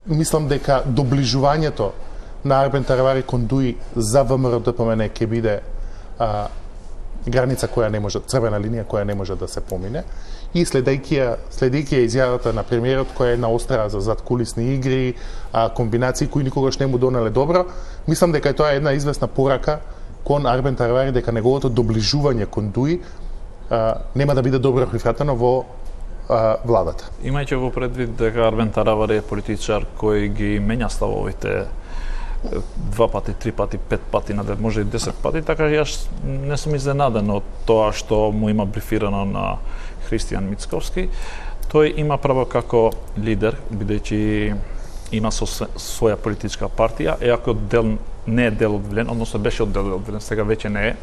Мислам дека доближувањето на Арбен Таравари кон ДУИ за ВМРО-ДПМН ќе биде граница која не може, црвена линија која не може да се помине. И следејќи ја изјавата на премиерот, која е една остраа за задкулисни игри, комбинации кои никогаш не му донеле добро, мислам дека тоа е една известна порака кон Арбен Таравари дека неговото доближување кон ДУИ нема да биде добро прифатено во владата. Имајќи во предвид дека Арбен Таравари е политичар кој ги менја ставовите 2 пати, 3 пати, 5 пати на ден, може и 10 пати, така јас не сум изненаден од тоа што му има брифирано на Христијан Мицковски. Тој има право како лидер, бидејќи има своја политичка партија, и ако не е дел од ВЛН, односно беше од дел од ВЛН, сега веќе не е,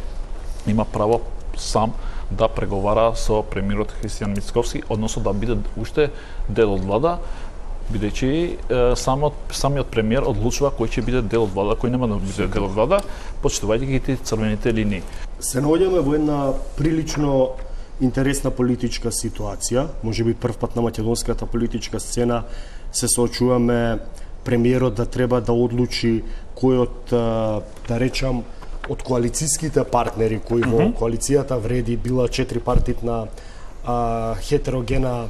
има право сам да преговара со премиерот Христијан Мицковски, односно да биде уште дел од влада, бидејќи самиот премиер одлучува кој ќе биде дел од влада, кој нема да биде дел од влада, почитувајќи ги црвените линии. Се наоѓаме во една прилично интересна политичка ситуација, можеби првпат на македонската политичка сцена се соочуваме премиерот да треба да одлучи кој од, да речам, од коалицијските партнери кои во коалицијата вреди била 4-партитна хетерогена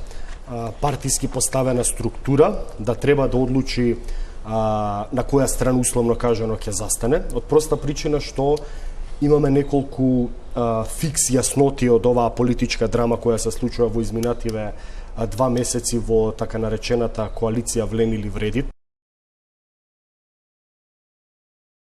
партиски поставена структура, да треба да одлучи на која страна условно кажано ќе застане, од проста причина што имаме неколку фикс јасноти од оваа политичка драма која се случува во изминативе 2 месеци во така наречената коалиција ВЛН или Вредит.